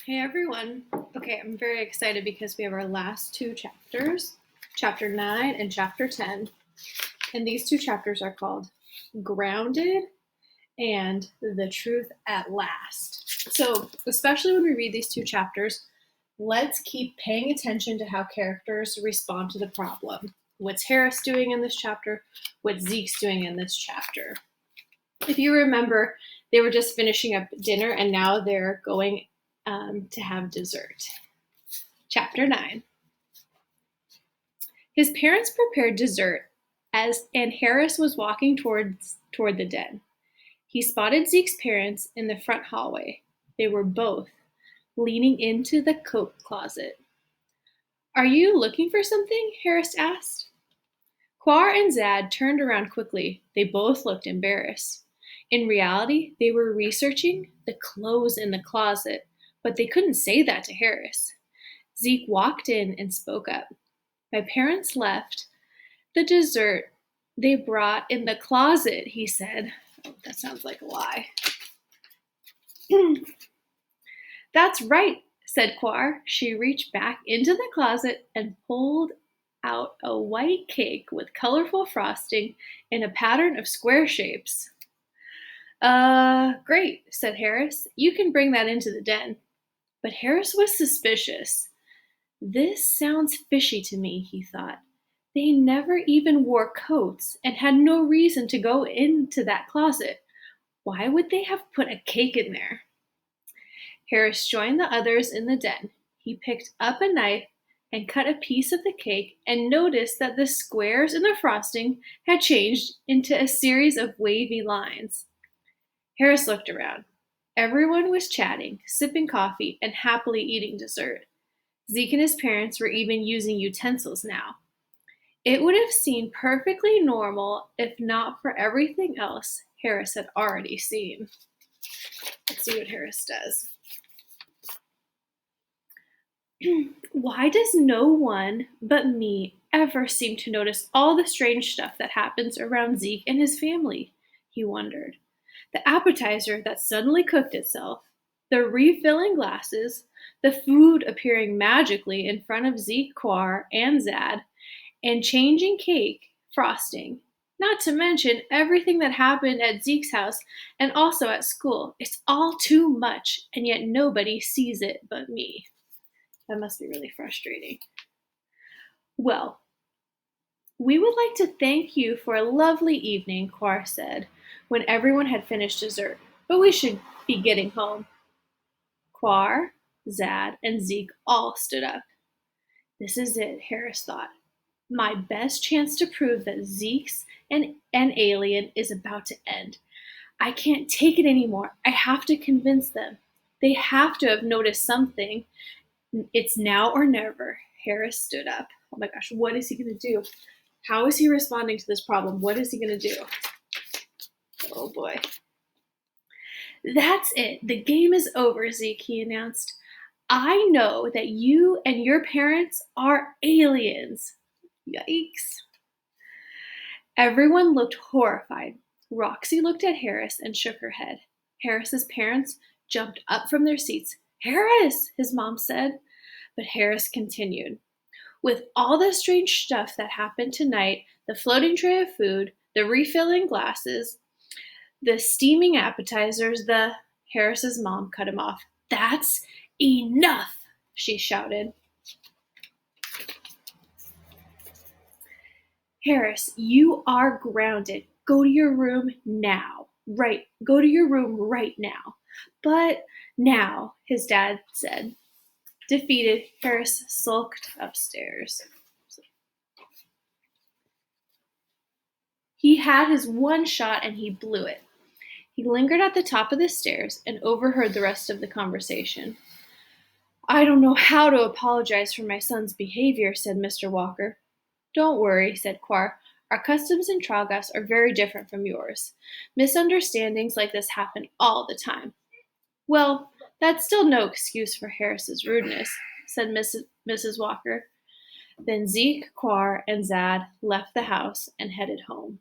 Hey everyone. Okay, I'm very excited because we have our last two chapters, chapter 9 and chapter 10. And these two chapters are called Grounded and The Truth at Last. So, especially when we read these two chapters, let's keep paying attention to how characters respond to the problem. What's Harris doing in this chapter? What Zeke's doing in this chapter? If you remember, they were just finishing up dinner and now they're going to have dessert. Chapter 9. His parents prepared dessert and Harris was walking toward the den. He spotted Zeke's parents in the front hallway. They were both leaning into the coat closet. "Are you looking for something?" Harris asked. Quar and Zad turned around quickly. They both looked embarrassed. In reality, they were researching the clothes in the closet, but they couldn't say that to Harris. Zeke walked in and spoke up. "My parents left the dessert they brought in the closet," he said. Oh, that sounds like a lie. "That's right," said Quar. She reached back into the closet and pulled out a white cake with colorful frosting in a pattern of square shapes. Great," said Harris. "You can bring that into the den." But Harris was suspicious. "This sounds fishy to me," he thought. "They never even wore coats and had no reason to go into that closet. Why would they have put a cake in there?" Harris joined the others in the den. He picked up a knife and cut a piece of the cake and noticed that the squares in the frosting had changed into a series of wavy lines. Harris looked around. Everyone was chatting, sipping coffee, and happily eating dessert. Zeke and his parents were even using utensils now. It would have seemed perfectly normal if not for everything else Harris had already seen. Let's see what Harris does. "Why does no one but me ever seem to notice all the strange stuff that happens around Zeke and his family?" he wondered. The appetizer that suddenly cooked itself, the refilling glasses, the food appearing magically in front of Zeke, Quar, and Zad, and changing cake frosting. Not to mention everything that happened at Zeke's house and also at school. It's all too much, and yet nobody sees it but me. That must be really frustrating. "Well, we would like to thank you for a lovely evening," Quar said, when everyone had finished dessert, "but we should be getting home." Quar, Zad, and Zeke all stood up. This is it, Harris thought. My best chance to prove that Zeke's an alien is about to end. I can't take it anymore. I have to convince them. They have to have noticed something. It's now or never. Harris stood up. Oh my gosh, what is he going to do? How is he responding to this problem? What is he going to do? Oh boy. "That's it. The game is over, Zeke," he announced. "I know that you and your parents are aliens." Yikes. Everyone looked horrified. Roxy looked at Harris and shook her head. Harris's parents jumped up from their seats. "Harris," his mom said. But Harris continued. "With all the strange stuff that happened tonight, the floating tray of food, the refilling glasses, the steaming appetizers, Harris's mom cut him off. "That's enough," she shouted. "Harris, you are grounded. Go to your room now. Go to your room right now." "But now," his dad said. Defeated, Harris sulked upstairs. He had his one shot and he blew it. He lingered at the top of the stairs and overheard the rest of the conversation. "I don't know how to apologize for my son's behavior," said Mr. Walker. "Don't worry," said Quar. "Our customs in Tralgas are very different from yours. Misunderstandings like this happen all the time." "Well, that's still no excuse for Harris's rudeness," said Mrs. Walker. Then Zeke, Quar, and Zad left the house and headed home.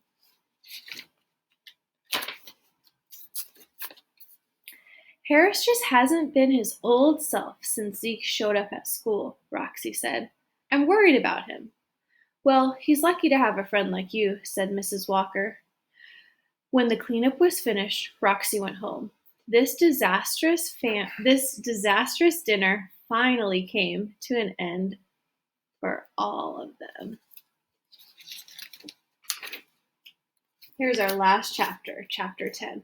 Harris just hasn't been his old self since Zeke showed up at school, Roxy said. I'm worried about him. Well, he's lucky to have a friend like you, said Mrs. Walker. When the cleanup was finished, Roxy went home. This disastrous dinner finally came to an end for all of them. Here's our last chapter, chapter 10.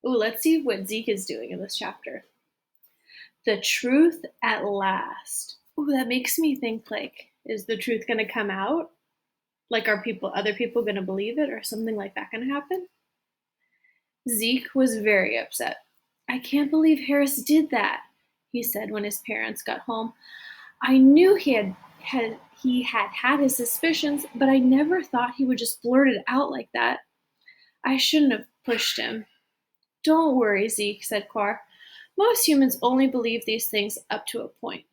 Ooh, let's see what Zeke is doing in this chapter. The truth at last. Ooh, that makes me think, like, is the truth going to come out? Like, are other people going to believe it, or something like that going to happen? Zeke was very upset. I can't believe Harris did that, he said when his parents got home. I knew he had his suspicions, but I never thought he would just blurt it out like that. I shouldn't have pushed him. Don't worry, Zeke, said Quar. Most humans only believe these things up to a point.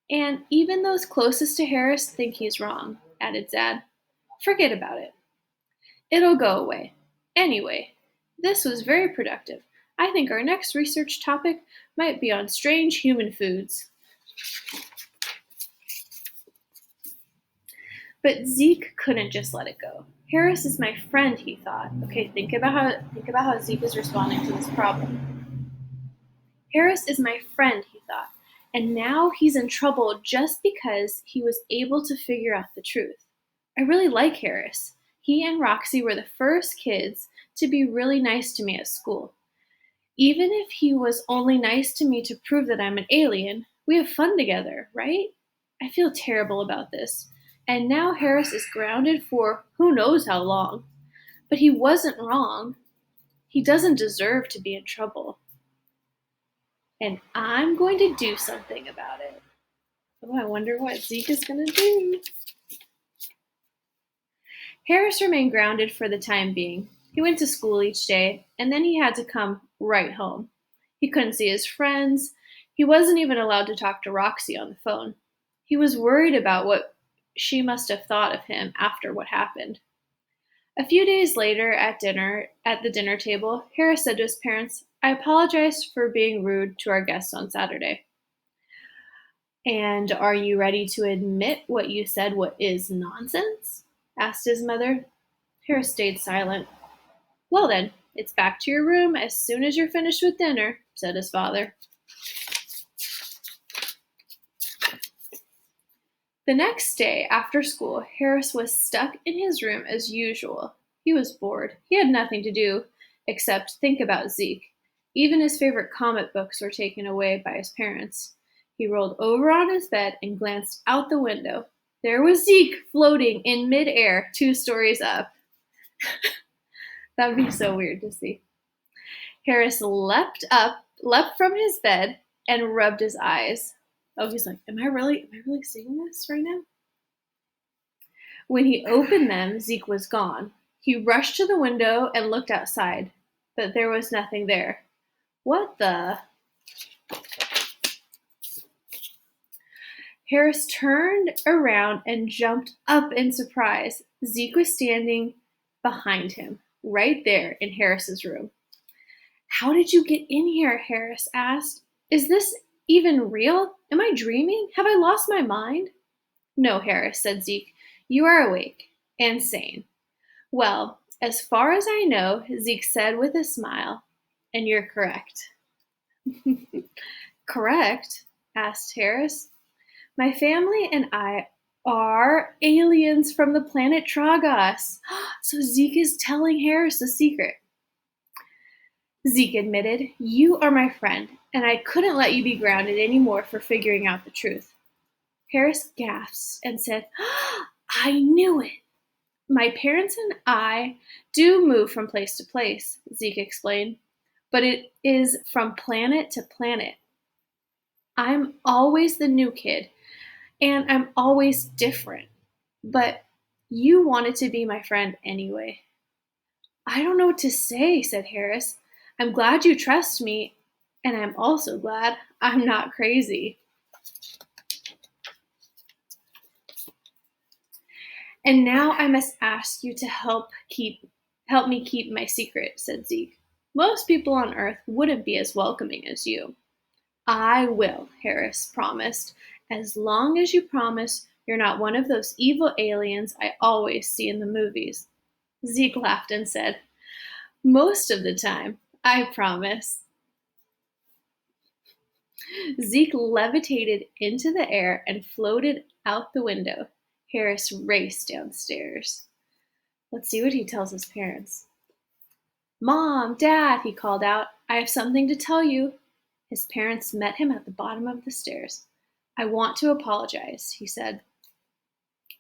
And even those closest to Harris think he's wrong, added Zad. Forget about it. It'll go away. Anyway, this was very productive. I think our next research topic might be on strange human foods. But Zeke couldn't just let it go. Harris is my friend, he thought. Okay, think about how Zeke is responding to this problem. Harris is my friend, he thought, and now he's in trouble just because he was able to figure out the truth. I really like Harris. He and Roxy were the first kids to be really nice to me at school. Even if he was only nice to me to prove that I'm an alien, we have fun together, right? I feel terrible about this. And now Harris is grounded for who knows how long. But he wasn't wrong. He doesn't deserve to be in trouble. And I'm going to do something about it. Oh, I wonder what Zeke is going to do. Harris remained grounded for the time being. He went to school each day, and then he had to come right home. He couldn't see his friends. He wasn't even allowed to talk to Roxy on the phone. He was worried about what she must have thought of him after what happened. A few days later at the dinner table, Harris said to his parents, I apologize for being rude to our guests on Saturday. And are you ready to admit what you said is nonsense? Asked his mother. Harris stayed silent. Well then, it's back to your room as soon as you're finished with dinner, said his father. The next day, after school, Harris was stuck in his room as usual. He was bored. He had nothing to do except think about Zeke. Even his favorite comic books were taken away by his parents. He rolled over on his bed and glanced out the window. There was Zeke floating in midair 2 stories up. That would be so weird to see. Harris leapt from his bed, and rubbed his eyes. Oh, he's like, am I really seeing this right now? When he opened them, Zeke was gone. He rushed to the window and looked outside, but there was nothing there. What the? Harris turned around and jumped up in surprise. Zeke was standing behind him, right there in Harris's room. How did you get in here? Harris asked. Is this even real? Am I dreaming? Have I lost my mind? No, Harris, said Zeke. You are awake and sane. Well, as far as I know, Zeke said with a smile, and you're correct. Correct? Asked Harris. My family and I are aliens from the planet Tragas. So Zeke is telling Harris the secret. Zeke admitted, you are my friend, and I couldn't let you be grounded anymore for figuring out the truth. Harris gasped and said, I knew it. My parents and I do move from place to place, Zeke explained, but it is from planet to planet. I'm always the new kid, and I'm always different, but you wanted to be my friend anyway. I don't know what to say, said Harris. I'm glad you trust me, and I'm also glad I'm not crazy. And now I must ask you to help me keep my secret, said Zeke. Most people on Earth wouldn't be as welcoming as you. I will, Harris promised, as long as you promise you're not one of those evil aliens I always see in the movies. Zeke laughed and said, most of the time, I promise. Zeke levitated into the air and floated out the window. Harris raced downstairs. Let's see what he tells his parents. Mom, Dad, he called out, I have something to tell you. His parents met him at the bottom of the stairs. I want to apologize, he said.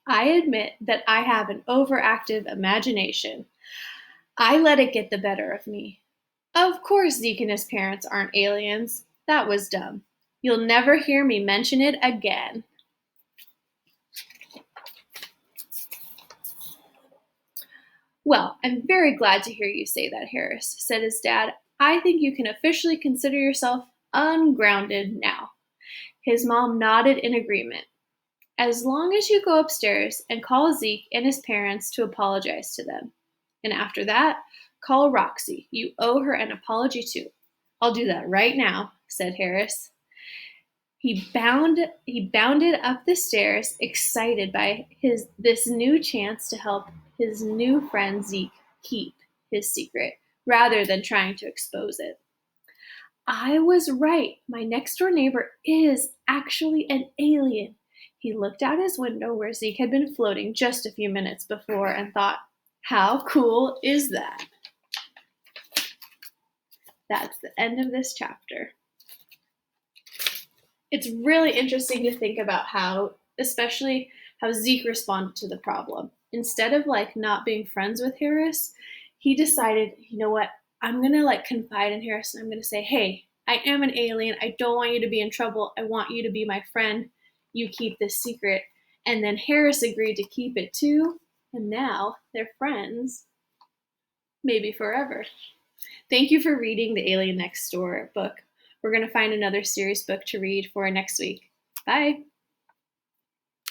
I admit that I have an overactive imagination. I let it get the better of me. Of course, Zeke and his parents aren't aliens. That was dumb. You'll never hear me mention it again. Well, I'm very glad to hear you say that, Harris, said his dad. I think you can officially consider yourself ungrounded now. His mom nodded in agreement. As long as you go upstairs and call Zeke and his parents to apologize to them. And after that, call Roxy. You owe her an apology too. I'll do that right now, said Harris. He bounded up the stairs, excited by this new chance to help his new friend Zeke keep his secret, rather than trying to expose it. I was right. My next door neighbor is actually an alien. He looked out his window where Zeke had been floating just a few minutes before and thought, how cool is that? That's the end of this chapter. It's really interesting to think about how, especially how Zeke responded to the problem. Instead of like not being friends with Harris, he decided, you know what, I'm gonna like confide in Harris and I'm gonna say, hey, I am an alien. I don't want you to be in trouble. I want you to be my friend. You keep this secret. And then Harris agreed to keep it too. And now they're friends, maybe forever. Thank you for reading the Alien Next Door book. We're going to find another serious book to read for next week. Bye.